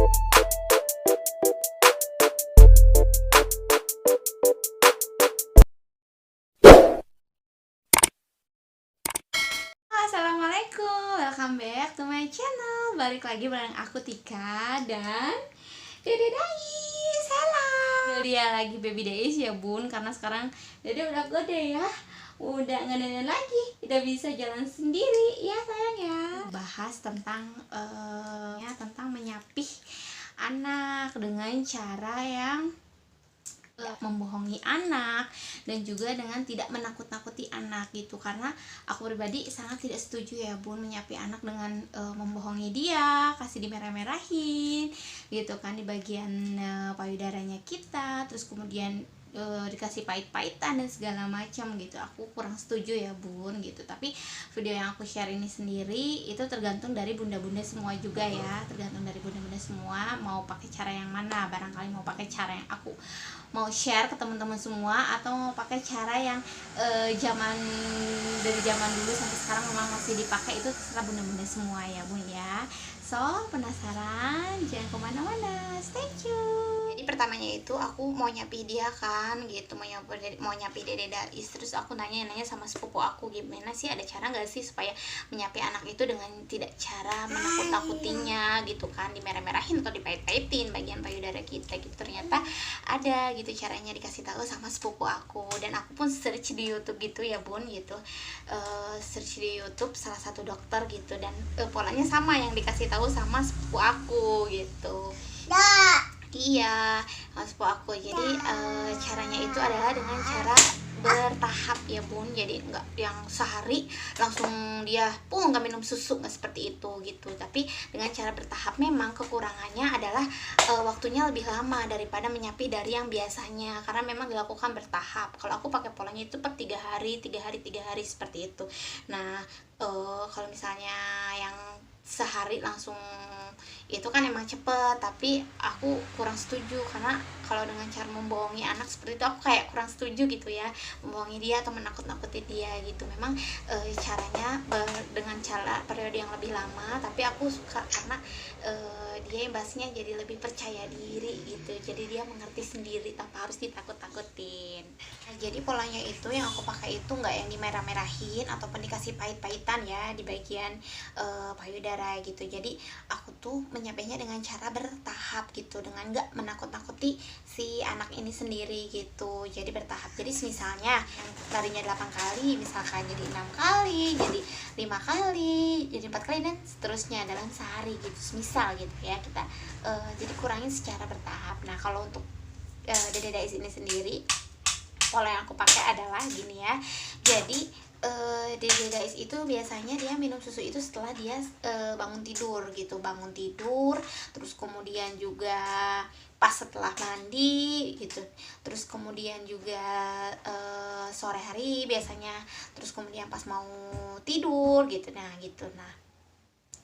Assalamualaikum, welcome back to my channel. Balik lagi bareng aku Tika dan Dede Dais. Halo. Dia lagi baby Dais ya bun, karena sekarang Dede udah gede ya, udah nggak nenek lagi, udah bisa jalan sendiri ya sayang ya. Bahas tentang tentang menyapih anak dengan cara yang membohongi anak dan juga dengan tidak menakut-nakuti anak gitu, karena aku pribadi sangat tidak setuju ya bun menyapi anak dengan membohongi dia, kasih dimerah-merahin gitu kan di bagian payudaranya kita, terus kemudian dikasih pahit-pahitan dan segala macam gitu. Aku kurang setuju ya bun gitu. Tapi video yang aku share ini sendiri itu tergantung dari bunda-bunda semua juga ya, tergantung dari bunda-bunda semua mau pakai cara yang mana. Barangkali mau pakai cara yang aku mau share ke teman-teman semua, atau mau pakai cara yang dari zaman dulu sampai sekarang memang masih dipakai, itu terserah bunda-bunda semua ya bun ya. So penasaran, jangan kemana-mana, stay tune. Jadi pertamanya itu aku mau nyapi dia kan gitu, mau nyapi Dede Dais, terus aku nanya sama sepupu aku, gimana sih, ada cara nggak sih supaya menyapi anak itu dengan tidak cara menakut-nakutinya gitu kan, dimerah-merahin atau dipahit-pahitin bagian payudara kita gitu. Ternyata ada gitu caranya, dikasih tahu sama sepupu aku, dan aku pun search di YouTube gitu ya bun gitu, search di YouTube salah satu dokter gitu, dan polanya sama yang dikasih tahu sama sepupu aku gitu. Iya, sepupu aku. Jadi caranya itu adalah dengan cara bertahap ya bun, jadi nggak yang sehari langsung dia nggak minum susu, nggak seperti itu gitu, tapi dengan cara bertahap. Memang kekurangannya adalah waktunya lebih lama daripada menyapi dari yang biasanya, karena memang dilakukan bertahap. Kalau aku pakai polanya itu per 3 hari seperti itu. Nah kalau misalnya yang sehari langsung itu kan emang cepet, tapi aku kurang setuju, karena kalau dengan cara membohongi anak seperti itu aku kayak kurang setuju gitu ya, membohongi dia atau menakut-nakuti dia gitu. Memang caranya dengan cara periode yang lebih lama, tapi aku suka karena dia imbasnya jadi lebih percaya diri gitu, jadi dia mengerti sendiri tanpa harus ditakut-takutin. Nah, jadi polanya itu yang aku pakai itu nggak yang dimerah-merahin ataupun dikasih pahit-pahitan ya di bagian payudara gitu. Jadi aku tuh menyampainya dengan cara bertahap gitu, dengan nggak menakut-nakuti si anak ini sendiri gitu. Jadi bertahap, jadi misalnya yang tadinya 8 kali misalkan jadi 6 kali, jadi 5 kali, jadi 4 kali, dan seterusnya dalam sehari gitu, misal gitu ya kita jadi kurangin secara bertahap. Nah kalau untuk Dede Dais ini sendiri, pola yang aku pakai adalah gini ya. Jadi Dede Dais itu biasanya dia minum susu itu setelah dia bangun tidur gitu, terus kemudian juga pas setelah mandi gitu, terus kemudian juga sore hari biasanya, terus kemudian pas mau tidur gitu. Nah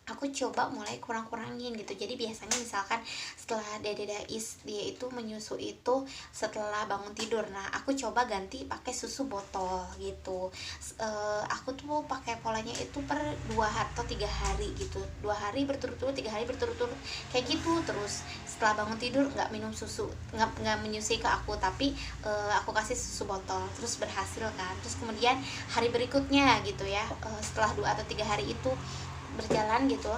aku coba mulai kurang-kurangin gitu. Jadi biasanya misalkan setelah Dede Dais dia itu menyusu itu setelah bangun tidur, nah aku coba ganti pakai susu botol gitu. Aku tuh pakai polanya itu per 2 atau 3 hari gitu, 2 hari berturut-turut, 3 hari berturut-turut kayak gitu. Terus setelah bangun tidur nggak minum susu, nggak menyusui ke aku, tapi aku kasih susu botol, terus berhasil kan. Terus kemudian hari berikutnya gitu ya, setelah 2 atau 3 hari itu berjalan gitu,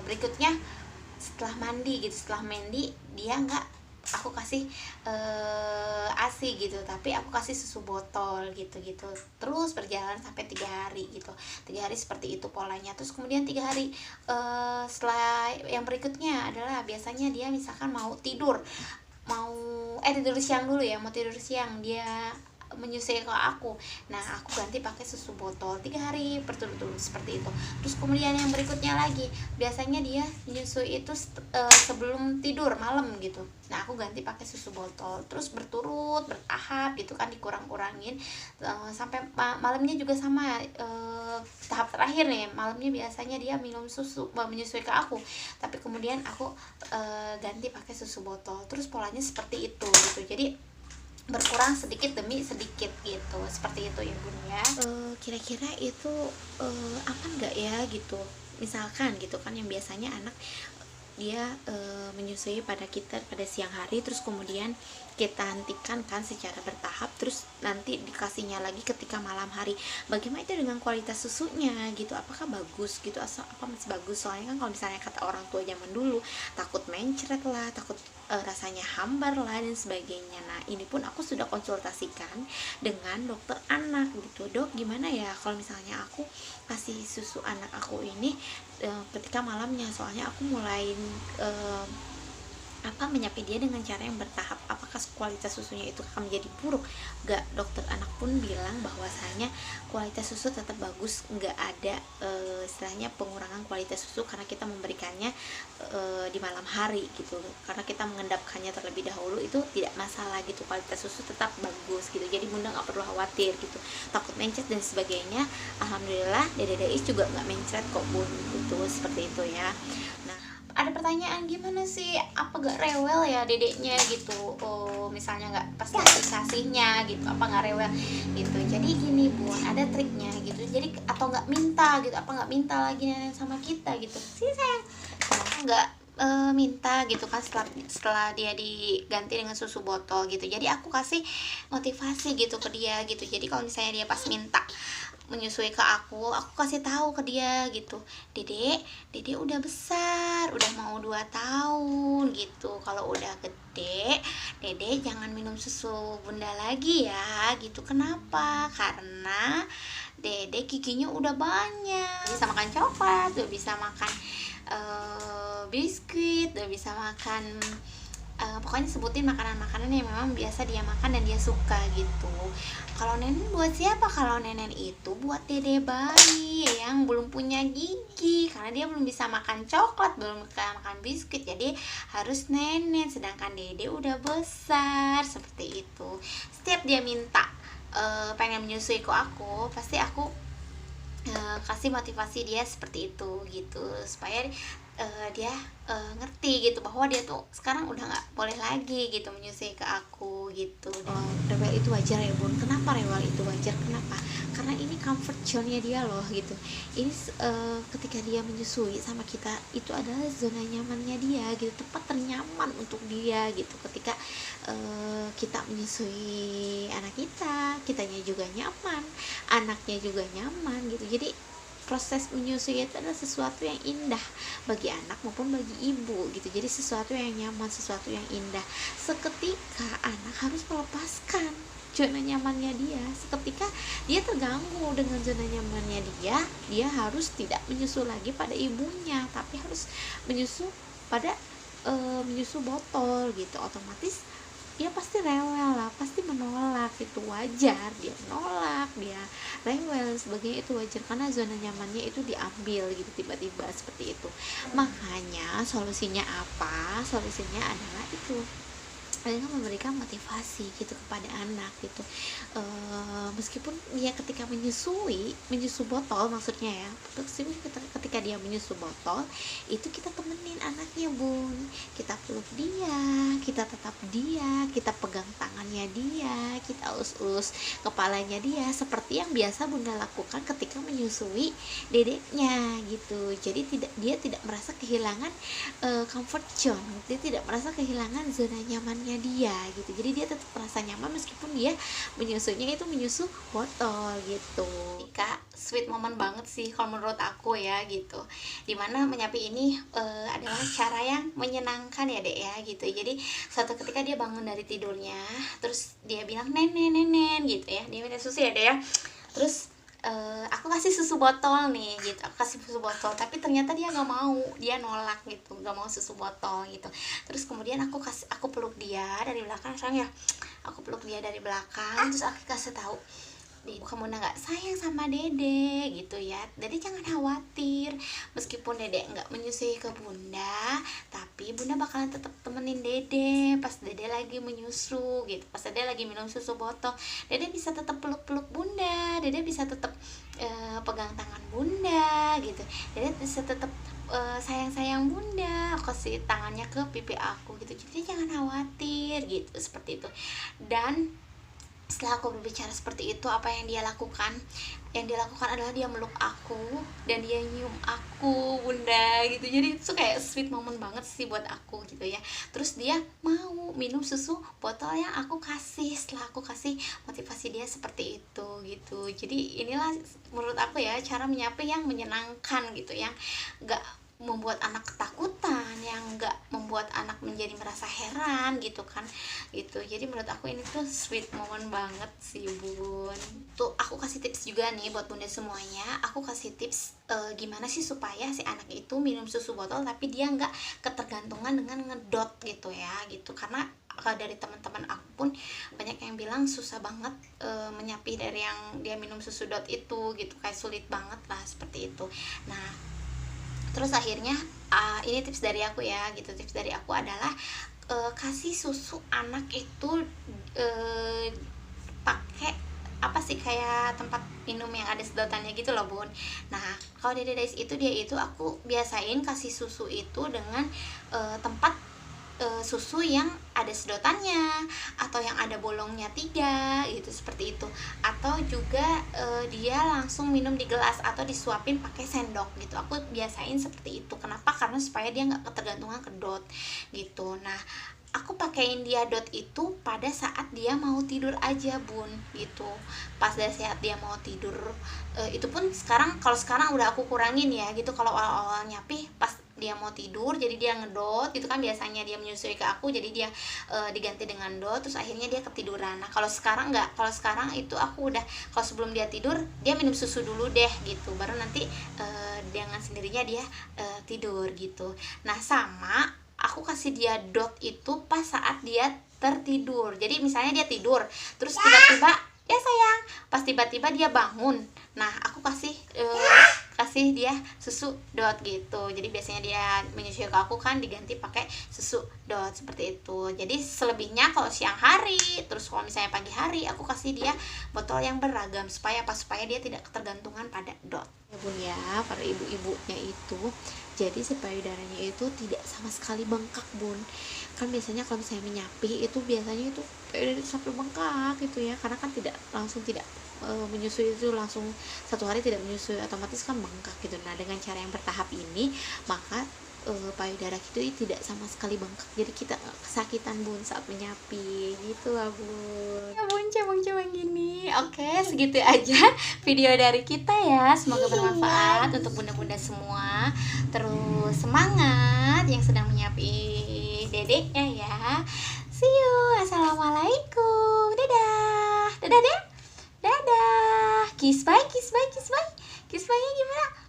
berikutnya setelah mandi dia nggak aku kasih ASI gitu, tapi aku kasih susu botol gitu. Terus berjalan sampai 3 hari gitu, 3 hari seperti itu polanya. Terus kemudian 3 hari setelah yang berikutnya adalah biasanya dia misalkan mau tidur siang dulu ya, mau tidur siang dia menyusui ke aku. Nah aku ganti pakai susu botol 3 hari berturut-turut seperti itu. Terus kemudian yang berikutnya lagi, biasanya dia menyusui itu sebelum tidur malam gitu. Nah aku ganti pakai susu botol, terus berturut bertahap gitu kan, dikurang-kurangin sampai malamnya juga sama. Tahap terakhir nih, malamnya biasanya dia minum susu menyusui ke aku, tapi kemudian aku ganti pakai susu botol. Terus polanya seperti itu gitu. Jadi berkurang sedikit demi sedikit gitu, seperti itu ya bun ya. Kira-kira itu aman nggak ya gitu, misalkan gitu kan yang biasanya anak dia menyusui pada kita pada siang hari, terus kemudian kita hentikan kan secara bertahap, terus nanti dikasihnya lagi ketika malam hari. Bagaimana itu dengan kualitas susunya gitu, apakah bagus gitu, apa masih bagus? Soalnya kan kalau misalnya kata orang tua zaman dulu, takut mencret lah, takut rasanya hambar lah dan sebagainya. Nah ini pun aku sudah konsultasikan dengan dokter anak gitu. Dok, gimana ya kalau misalnya aku kasih susu anak aku ini ketika malamnya, soalnya aku mulai menyapi dia dengan cara yang bertahap, apakah kualitas susunya itu akan menjadi buruk? Enggak, dokter anak pun bilang bahwasanya kualitas susu tetap bagus, enggak ada istilahnya pengurangan kualitas susu karena kita memberikannya di malam hari gitu, karena kita mengendapkannya terlebih dahulu itu tidak masalah gitu, kualitas susu tetap bagus gitu. Jadi bunda nggak perlu khawatir gitu, takut mencret dan sebagainya. Alhamdulillah Dede Dais juga nggak mencret kok bun, gitu, seperti itu ya. Nah ada pertanyaan, gimana sih, apa gak rewel ya dedeknya gitu, misalnya nggak pas lagi kasihnya gitu, apa nggak rewel gitu. Jadi gini bun, ada triknya gitu. Jadi atau nggak minta gitu, apa nggak minta lagi nenek sama kita gitu sih sayang, nggak minta gitu kan setelah dia diganti dengan susu botol gitu. Jadi aku kasih motivasi gitu ke dia gitu. Jadi kalau misalnya dia pas minta menyusui ke aku kasih tahu ke dia gitu, dede udah besar, udah mau 2 tahun gitu. Kalau udah gede, dede jangan minum susu bunda lagi ya gitu. Kenapa? Karena dede giginya udah banyak, bisa makan coklat, udah bisa makan biskuit, udah bisa makan pokoknya sebutin makanan-makanan yang memang biasa dia makan dan dia suka gitu. Kalau nenek buat siapa? Kalau nenek itu buat dede bayi yang belum punya gigi, karena dia belum bisa makan coklat, belum bisa makan biskuit, jadi harus nenek. Sedangkan dede udah besar, seperti itu. Setiap dia minta pengen menyusui ke aku, pasti aku kasih motivasi dia seperti itu gitu, supaya dia ngerti gitu bahwa dia tuh sekarang udah nggak boleh lagi gitu menyusui ke aku gitu. Rewel itu wajar ya bun. Kenapa rewel itu wajar? Kenapa? Karena ini comfort zone-nya dia loh gitu. Ini ketika dia menyusui sama kita, itu adalah zona nyamannya dia gitu, tempat ternyaman untuk dia gitu. Ketika kita menyusui anak kita, kitanya juga nyaman, anaknya juga nyaman gitu. Jadi proses menyusui itu adalah sesuatu yang indah bagi anak maupun bagi ibu gitu. Jadi sesuatu yang nyaman, sesuatu yang indah. Seketika anak harus melepaskan zona nyamannya dia. Seketika dia terganggu dengan zona nyamannya dia harus tidak menyusu lagi pada ibunya, tapi harus menyusu pada menyusu botol gitu. Otomatis dia pasti rewel lah, pasti menolak. Itu wajar, dia menolak, dia rewel sebagainya, itu wajar karena zona nyamannya itu diambil gitu tiba-tiba seperti itu. Makanya solusinya apa? Solusinya adalah itu, dengan memberikan motivasi gitu kepada anak gitu. Meskipun dia ketika menyusu botol maksudnya ya, ketika dia menyusu botol itu kita temenin anaknya bun, kita peluk dia, kita tetap dia, kita pegang tangannya dia, kita elus-elus kepalanya dia, seperti yang biasa bunda lakukan ketika menyusui dedeknya gitu. Jadi dia tidak merasa kehilangan comfort zone, dia tidak merasa kehilangan zona nyamannya dia gitu. Jadi dia tetap merasa nyaman meskipun dia menyusunya itu menyusu botol gitu. Kak, sweet moment banget sih kalau menurut aku ya gitu. Dimana menyapi ini adalah cara yang menyenangkan ya dek ya gitu. Jadi suatu ketika dia bangun dari tidurnya, terus dia bilang nenek gitu ya, dia minta susu ya dek ya. Terus aku kasih susu botol nih gitu, aku kasih susu botol, tapi ternyata dia nggak mau, dia nolak gitu, nggak mau susu botol gitu. Terus kemudian aku peluk dia dari belakang sayang ya, aku peluk dia dari belakang, terus aku kasih tahu, kamu nggak sayang sama dede gitu ya, dede jangan khawatir, meskipun dede nggak menyusui ke bunda, tapi bunda bakalan tetap temenin dede pas dede lagi menyusu gitu, pas dede lagi minum susu botol, dede bisa tetap peluk bunda, dede bisa tetap pegang tangan bunda gitu, dede bisa tetap sayang bunda, kasih tangannya ke pipi aku gitu. Jadi jangan khawatir gitu, seperti itu. Dan Setelah aku berbicara seperti itu, apa yang dia lakukan? Yang dia lakukan adalah dia meluk aku dan dia nyium aku, bunda, gitu. Jadi itu kayak sweet moment banget sih buat aku gitu ya. Terus dia mau minum susu botol yang aku kasih setelah aku kasih motivasi dia seperti itu gitu. Jadi inilah menurut aku ya cara menyapih yang menyenangkan gitu, yang gak membuat anak ketakutan, yang enggak membuat anak menjadi merasa heran gitu kan, gitu. Jadi menurut aku ini tuh sweet moment banget sih bun. Tuh aku kasih tips juga nih buat bunda semuanya, aku kasih tips gimana sih supaya si anak itu minum susu botol tapi dia nggak ketergantungan dengan ngedot gitu ya, gitu. Karena dari teman-teman aku pun banyak yang bilang susah banget menyapih dari yang dia minum susu dot itu gitu, kayak sulit banget lah seperti itu. Nah, terus akhirnya ini tips dari aku ya gitu, tips dari aku adalah kasih susu anak itu pakai apa sih, kayak tempat minum yang ada sedotannya gitu loh bun. Nah kalau di Dedais itu dia itu aku biasain kasih susu itu dengan tempat susu yang ada sedotannya atau yang ada bolongnya 3 gitu, seperti itu. Atau juga dia langsung minum di gelas atau disuapin pakai sendok gitu, aku biasain seperti itu. Kenapa? Karena supaya dia nggak ketergantungan ke dot gitu. Nah aku pakein dia dot itu pada saat dia mau tidur aja bun gitu, pas dari saat dia mau tidur. Itu pun sekarang, kalau sekarang udah aku kurangin ya gitu. Kalau awal-awal nyapih pas dia mau tidur jadi dia ngedot gitu kan, biasanya dia menyusui ke aku jadi dia diganti dengan dot, terus akhirnya dia ketiduran. Nah kalau sekarang nggak, kalau sekarang itu aku udah, kalau sebelum dia tidur dia minum susu dulu deh gitu, baru nanti dengan sendirinya dia tidur gitu. Nah sama aku kasih dia dot itu pas saat dia tertidur. Jadi misalnya dia tidur terus tiba-tiba ya sayang, pas tiba-tiba dia bangun, nah aku kasih kasih dia susu dot gitu. Jadi biasanya dia menyusui ke aku kan diganti pakai susu dot seperti itu. Jadi selebihnya kalau siang hari, terus kalau misalnya pagi hari aku kasih dia botol yang beragam supaya apa, supaya dia tidak ketergantungan pada dot ya bun ya, para ibu-ibunya itu. Jadi si payudaranya itu tidak sama sekali bengkak bun. Kan biasanya kalau misalnya menyapih itu biasanya itu payudara itu sampai bengkak gitu ya, karena kan tidak langsung, tidak menyusui itu langsung satu hari tidak menyusui, otomatis kan bengkak gitu. Nah dengan cara yang bertahap ini maka payudara kita tidak sama sekali bengkak, jadi kita gak kesakitan bun saat menyapi gitu lah bun ya bun, cabang-cabang gini. Oke, segitu aja video dari kita ya, semoga bermanfaat untuk bunda-bunda semua. Terus semangat yang sedang menyapi dedeknya ya. See you, assalamualaikum, dadah, dadah deh, dadah, kiss bye, kiss bye, kiss bye, kiss bye nya gimana?